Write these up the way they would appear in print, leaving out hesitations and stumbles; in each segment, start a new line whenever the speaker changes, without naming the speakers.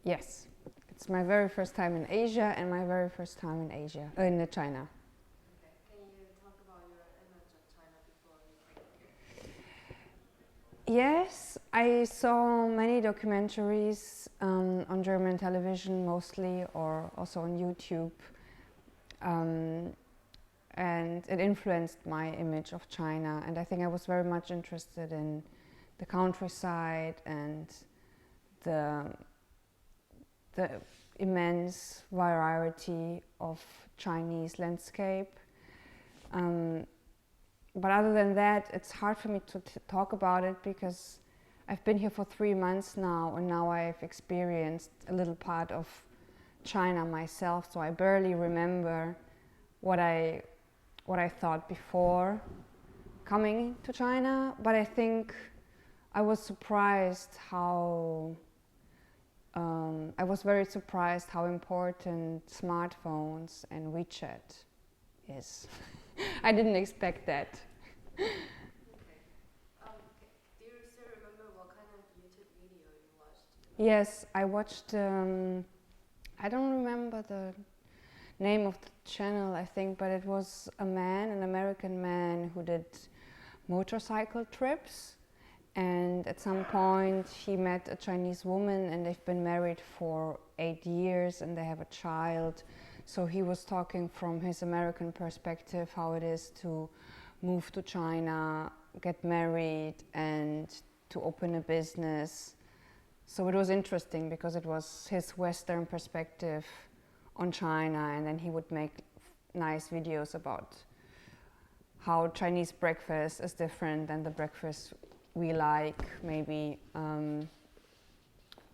Yes, it's my very first time in Asia and my very first time in China.
Okay. Can you talk about your image of China before you came here?
Yes, I saw many documentaries on German television mostly, or also on YouTube, and it influenced my image of China. And I think I was very much interested in the countryside and the immense variety of Chinese landscape. But other than that, it's hard for me to talk about it because I've been here for 3 months now, and now I've experienced a little part of China myself, so I barely remember what I thought before coming to China. But I think I was surprised I was very surprised how important smartphones and WeChat is. I didn't expect that.
Okay. Do you still remember what kind of YouTube video you watched?
Yes, I watched, I don't remember the name of the channel, I think, but it was an American man who did motorcycle trips. And at some point he met a Chinese woman and they've been married for 8 years and they have a child. So he was talking from his American perspective, how it is to move to China, get married and to open a business. So it was interesting because it was his Western perspective on China, and then he would make nice videos about how Chinese breakfast is different than the breakfast we like, maybe.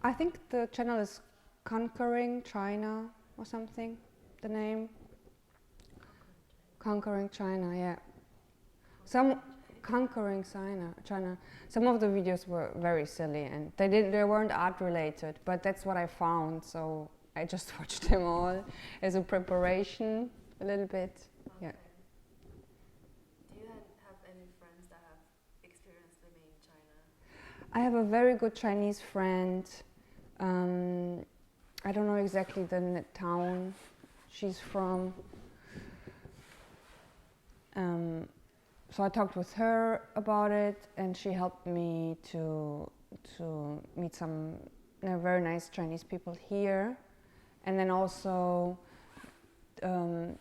I think the channel is Conquering China or something, the name. Conquering China, yeah. Conquering China. Some of the videos were very silly and they weren't art related, but that's what I found, so I just watched them all as a preparation a little bit.
Okay.
Yeah.
Do you have any friends that have experienced living in China?
I have a very good Chinese friend. I don't know exactly the town she's from. So I talked with her about it, and she helped me to meet some very nice Chinese people here, and then also the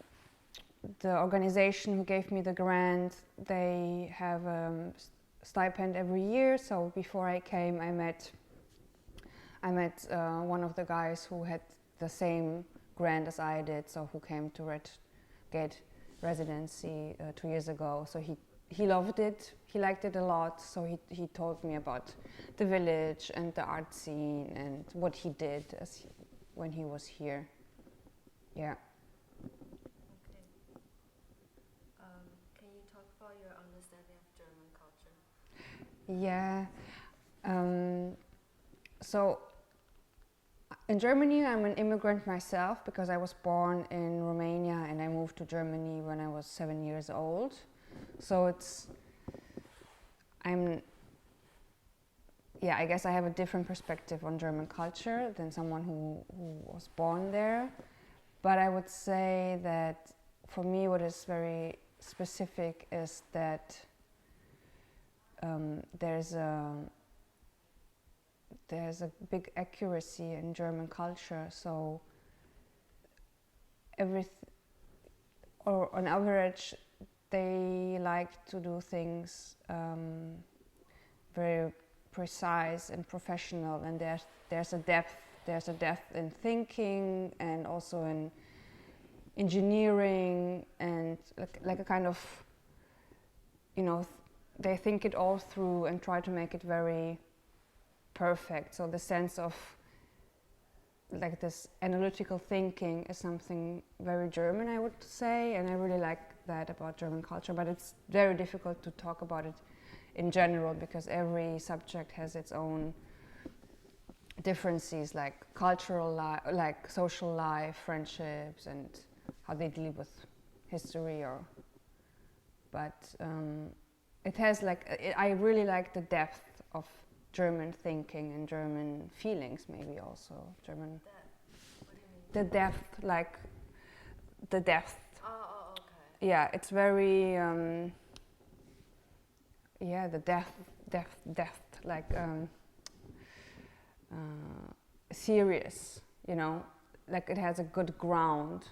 organization who gave me the grant, they have a stipend every year. So before I came, I met one of the guys who had the same grant as I did, so who came to get residency 2 years ago. So he loved it, he liked it a lot, so he told me about the village and the art scene and what he did when he was here. Yeah.
Okay. Can you talk about your understanding of German culture?
Yeah. So in Germany, I'm an immigrant myself because I was born in Romania and I moved to Germany when I was 7 years old. So I guess I have a different perspective on German culture than someone who was born there. But I would say that for me, what is very specific is that there's a big accuracy in German culture. So on average, they like to do things very precise and professional, and there's a depth in thinking and also in engineering, and like a kind of, they think it all through and try to make it very perfect. So the sense of like this analytical thinking is something very German, I would say, and I really like that about German culture. But it's very difficult to talk about it in general because every subject has its own differences, like cultural life, like social life, friendships, and how they deal with history. But it has I really like the depth of German thinking and German feelings, maybe also German.
That, what do you mean?
The depth, like the depth.
Oh, okay.
Yeah, it's very. Yeah, the depth, like serious. You know, like it has a good ground.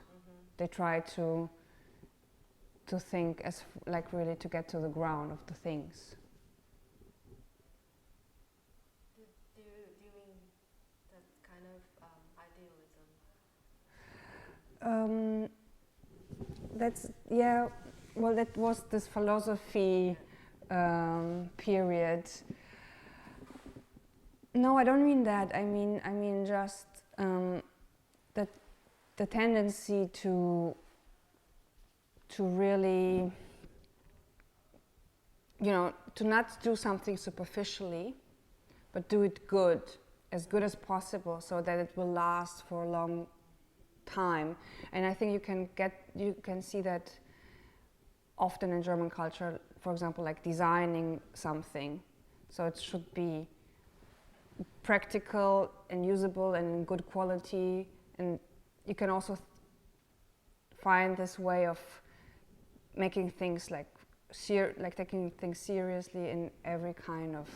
They try to think as like really to get to the ground of the things.
Do you mean that kind of idealism?
That's yeah. Well, that was this philosophy period. No, I don't mean that. I mean just that the tendency to really, you know, to not do something superficially, but do it good, as good as possible, so that it will last for a long time. And I think you can see that often in German culture, for example, like designing something. So it should be practical and usable and in good quality. And you can also find this way of making things like taking things seriously in every kind of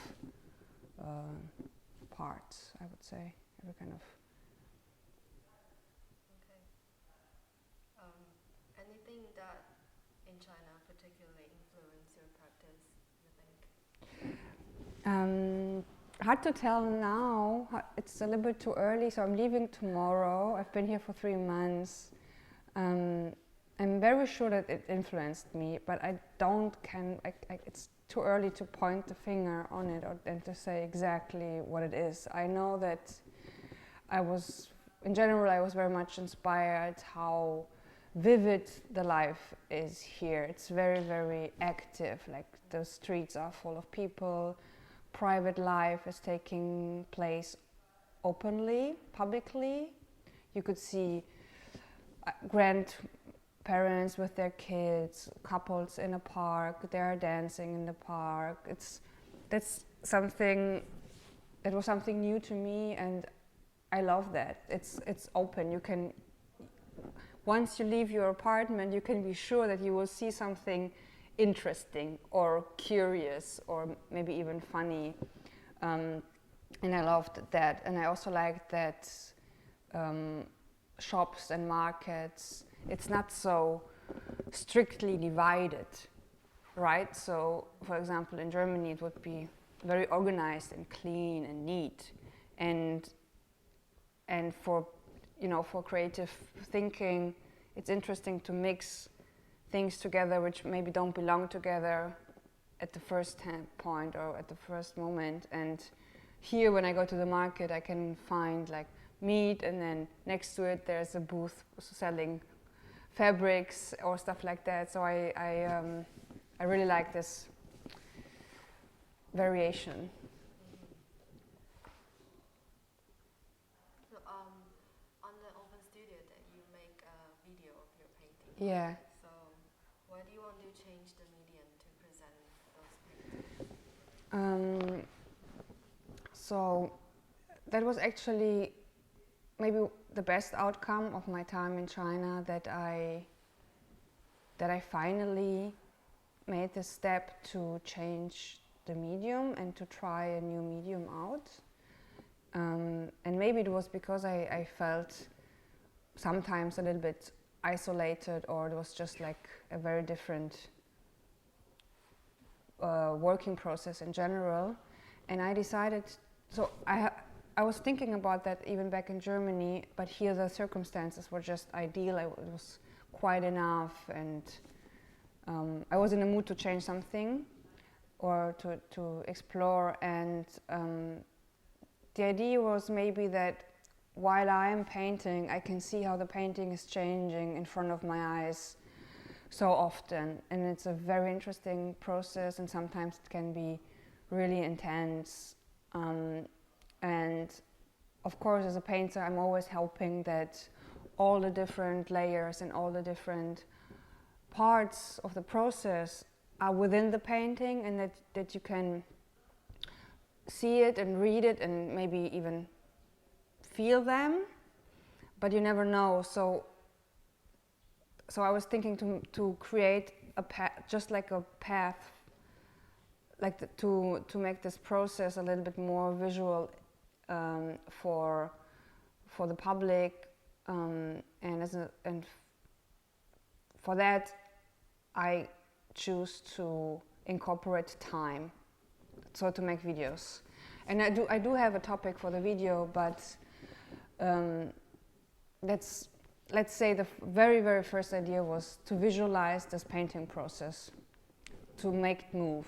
part, I would say, every kind of.
Okay. Anything that in China particularly influenced your practice, you think?
Hard to tell now. It's a little bit too early, so I'm leaving tomorrow. I've been here for 3 months. I'm very sure that it influenced me, but it's too early to point the finger on it and to say exactly what it is. I know that in general, I was very much inspired how vivid the life is here. It's very, very active. Like the streets are full of people. Private life is taking place openly, publicly. You could see grandparents with their kids, couples in a park. They are dancing in the park. That was something new to me, and I love that. It's open. You can, once you leave your apartment, you can be sure that you will see something interesting or curious or maybe even funny. And I loved that. And I also liked that shops and markets, it's not so strictly divided, right? So, for example, in Germany, it would be very organized and clean and neat. And for creative thinking, it's interesting to mix things together which maybe don't belong together at the first point or at the first moment. And here, when I go to the market, I can find like meat, and then next to it there's a booth selling fabrics or stuff like that. So I really like this variation.
So on the Open Studio that you make a video of your painting.
Yeah.
So why do you want to change the medium to present those paintings?
So that was actually maybe the best outcome of my time in China, that I finally made the step to change the medium and to try a new medium out. And maybe it was because I felt sometimes a little bit isolated, or it was just like a very different working process in general. And I decided, so I was thinking about that even back in Germany, but here the circumstances were just ideal. It was quiet enough, and I was in the mood to change something or to explore. And the idea was maybe that while I am painting, I can see how the painting is changing in front of my eyes so often. And it's a very interesting process, and sometimes it can be really intense. And of course, as a painter, I'm always hoping that all the different layers and all the different parts of the process are within the painting, and that you can see it and read it and maybe even feel them, but you never know. So I was thinking to create a path, just like a path, like to make this process a little bit more visual for the public, and for that I choose to incorporate time, so to make videos. And I do have a topic for the video, but let's say the very first idea was to visualize this painting process, to make it move,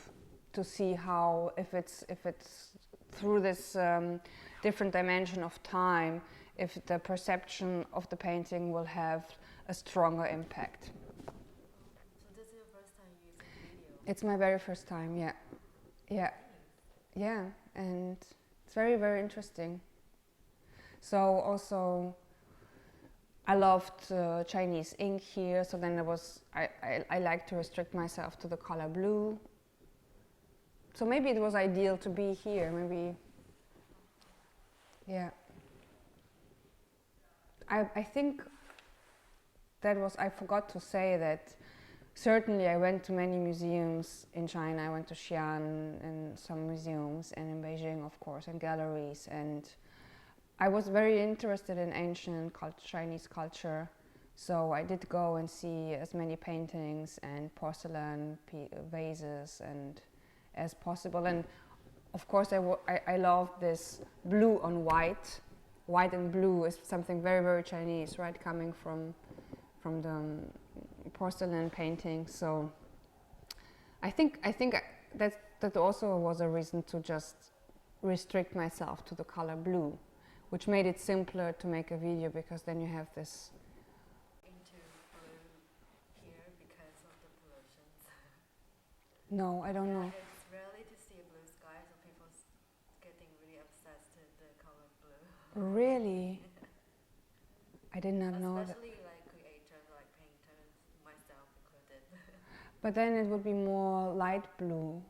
to see how, if it's through this different dimension of time, if the perception of the painting will have a stronger impact.
So this is your first time using video?
It's my very first time, yeah. Yeah, and it's very interesting. So also I loved Chinese ink here, so then I like to restrict myself to the color blue. So maybe it was ideal to be here, maybe, yeah. I think that was, I forgot to say that certainly I went to many museums in China. I went to Xi'an and some museums, and in Beijing, of course, and galleries. And I was very interested in ancient Chinese culture. So I did go and see as many paintings and porcelain vases and as possible. And of course I love this blue on white. White and blue is something very Chinese, right? Coming from the porcelain painting. So I think that also was a reason to just restrict myself to the color blue, which made it simpler to make a video, because then you have this.
Into blue here because of the pollutions.
No, I don't know.
It's rarely to see a blue sky, so people getting really obsessed with the color blue.
Really? I did not know that.
Especially like creators, like painters, myself included.
But then it would be more light blue,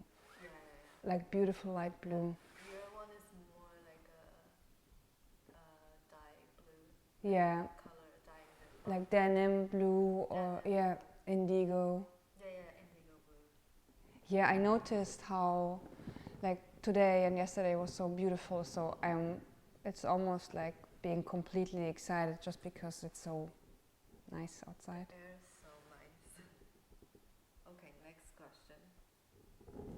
Yeah.
like beautiful light blue.
Your one is more like a dye blue.
Yeah,
Color dye.
like denim blue or yeah, indigo.
Yeah, indigo blue.
Yeah, I noticed how, like today and yesterday was so beautiful. So it's almost like being completely excited just because it's so nice outside.
Air is so nice. Okay, next question.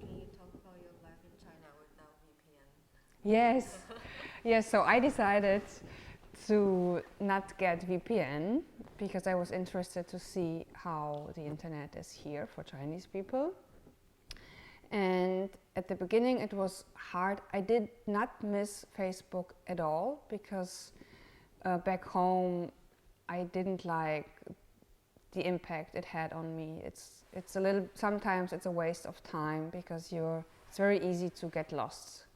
Can you talk about your life in China without VPN?
Yes, yes. So I decided to not get VPN because I was interested to see how the internet is here for Chinese people. And at the beginning it was hard. I did not miss Facebook at all because back home I didn't like the impact it had on me. It's a little, sometimes it's a waste of time because it's very easy to get lost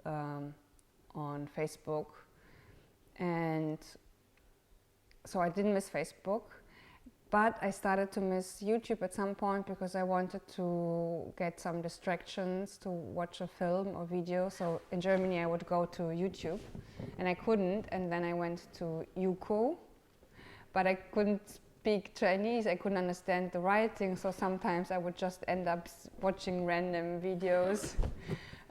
on Facebook. And so I didn't miss Facebook. But I started to miss YouTube at some point because I wanted to get some distractions to watch a film or video. So in Germany I would go to YouTube and I couldn't, and then I went to Youku, but I couldn't speak Chinese, I couldn't understand the writing, so sometimes I would just end up watching random videos.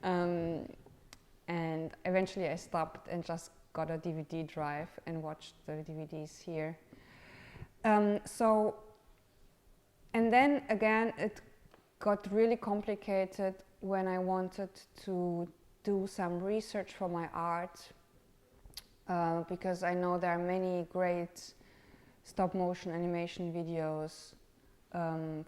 And eventually I stopped and just got a DVD drive and watched the DVDs here. And then again, it got really complicated when I wanted to do some research for my art, because I know there are many great stop-motion animation videos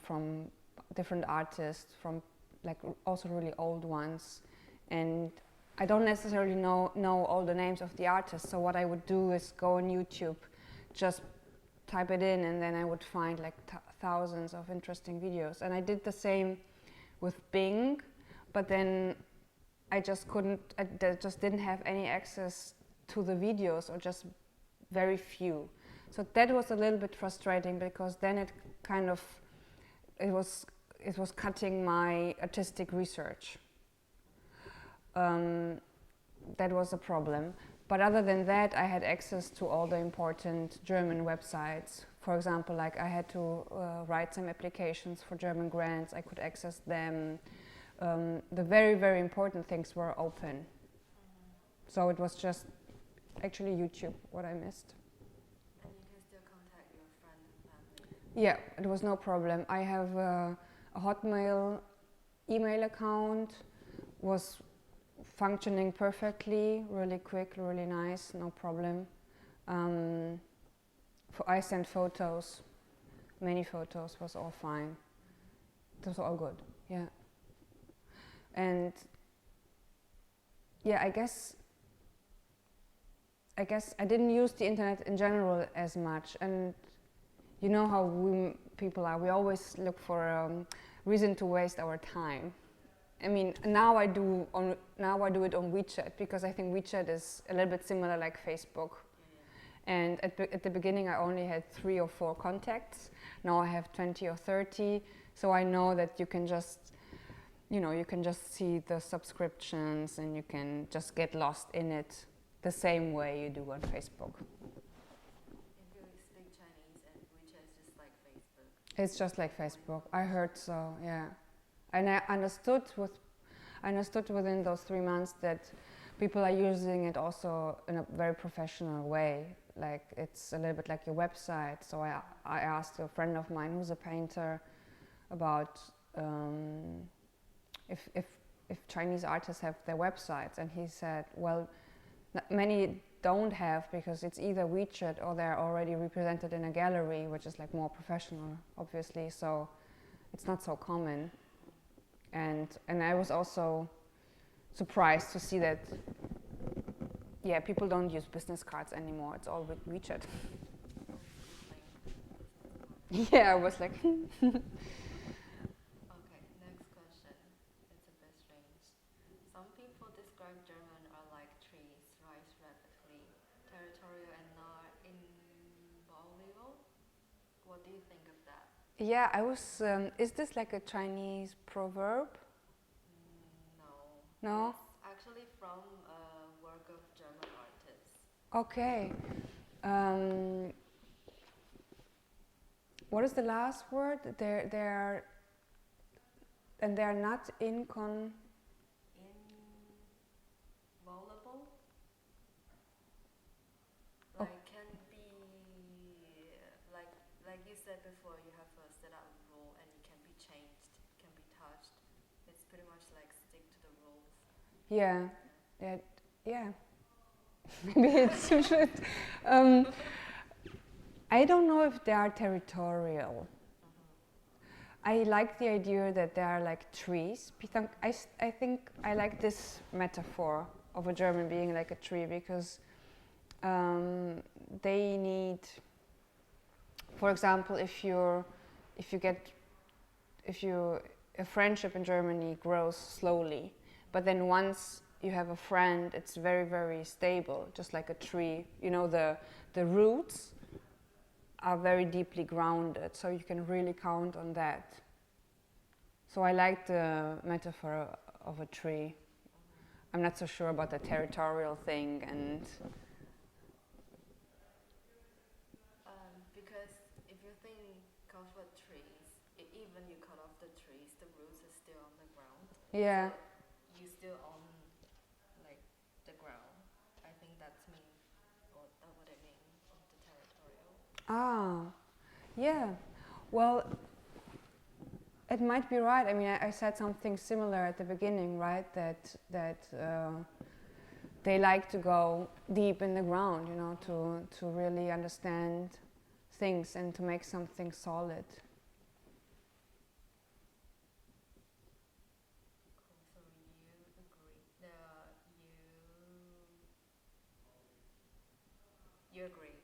from different artists, from like also really old ones, and I don't necessarily know all the names of the artists. So what I would do is go on YouTube, just type it in, and then I would find like thousands of interesting videos. And I did the same with Bing, but then I just didn't have any access to the videos, or just very few. So that was a little bit frustrating, because then it was cutting my artistic research. that was a problem. But other than that, I had access to all the important German websites. For example, like I had to write some applications for German grants. I could access them. The very, very important things were open. So it was just actually YouTube what I missed.
And you can still contact your friends and family?
Yeah, it was no problem. I have a Hotmail email account, was functioning perfectly, really quick, really nice, no problem. I sent photos, many photos, was all fine. It was all good, yeah. And yeah, I guess I didn't use the internet in general as much, and you know how we people are. We always look for a reason to waste our time. I mean, now I do it on WeChat because I think WeChat is a little bit similar like Facebook. And at the beginning, I only had 3 or 4 contacts. Now I have 20 or 30. So I know that you can just, you can just see the subscriptions and you can just get lost in it the same way you do on Facebook.
If you speak Chinese and WeChat is just like Facebook?
It's just like Facebook. I heard so, yeah. And I understood within those 3 months that people are using it also in a very professional way. Like it's a little bit like your website. So I asked a friend of mine who's a painter about if Chinese artists have their websites, and he said, well, many don't have because it's either WeChat or they're already represented in a gallery, which is like more professional, obviously. So it's not so common. And I was also surprised to see that, yeah, people don't use business cards anymore. It's all with WeChat. Yeah, I was like.
Okay, next question. It's a bit strange. Some people describe German are like trees, rise rapidly, territorial and not inviolable. What do you think of that?
Yeah, I was. Is this like a Chinese proverb?
No.
No?
It's actually from a work of German artists.
Okay. What is the last word? They're not
Inviolable?
Oh.
Like can be like you said before, you have a set up rule and it can be changed, can be touched. It's pretty much like stick to the rules.
Yeah. Yeah. Maybe it's should. I don't know if they are territorial. I like the idea that they are like trees. I think I like this metaphor of a German being like a tree because they need, for example, a friendship in Germany grows slowly, but then once you have a friend, it's very, very stable, just like a tree. You know, the roots are very deeply grounded, so you can really count on that. So I like the metaphor of a tree. I'm not so sure about the territorial thing and.
Because if you think of trees, even you cut off the trees, the roots are still on the ground.
Yeah.
So you still own like the ground. I think that's what it means of the territorial.
Ah, yeah. Well, it might be right. I mean, I said something similar at the beginning, right? That they like to go deep in the ground, you know, to really understand things and to make something solid.
Cool. So you agree? You agree?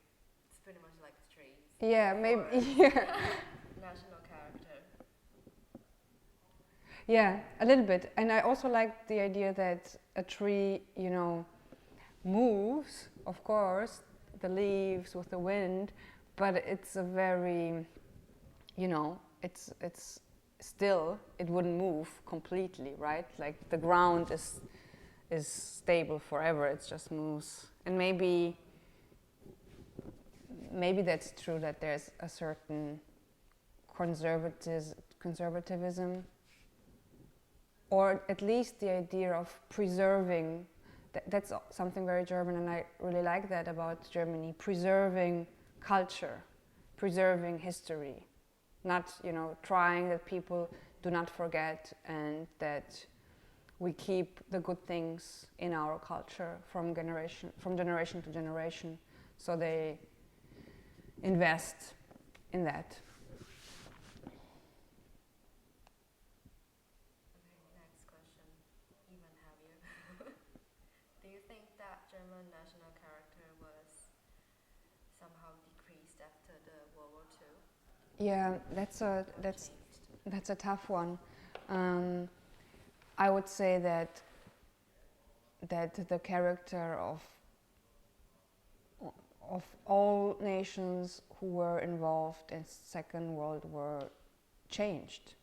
It's pretty much like trees.
Yeah, maybe. Yeah.
National character.
Yeah, a little bit. And I also like the idea that a tree, you know, moves, of course, the leaves with the wind, but it's a very, you know, it's still, it wouldn't move completely, right? Like the ground is is stable forever. It just moves. And maybe that's true, that there's a certain conservatism, or at least the idea of preserving. That's something very German, and I really like that about Germany, preserving culture, preserving history, not, trying that people do not forget, and that we keep the good things in our culture from generation to generation. So they invest in that.
Okay, next question, even heavier. Do you think that German national character was somehow decreased after the World War II?
Yeah, that's a tough one. I would say that the character of all nations who were involved in Second World War changed.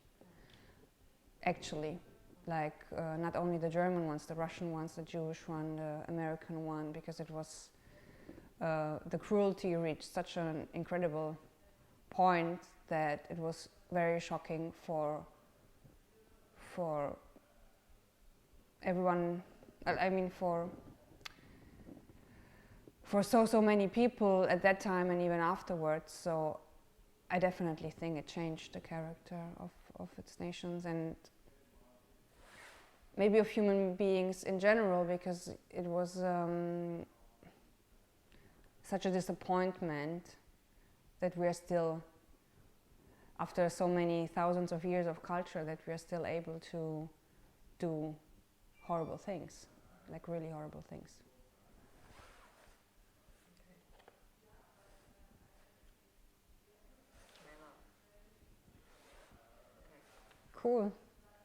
Actually, like not only the German ones, the Russian ones, the Jewish one, the American one, because it was the cruelty reached such an incredible point that it was very shocking for everyone. I mean, for so many people at that time and even afterwards. So I definitely think it changed the character of its nations, and maybe of human beings in general, because it was such a disappointment that we are still, after so many thousands of years of culture, that we are still able to do horrible things, like really horrible things.
Okay.
Cool.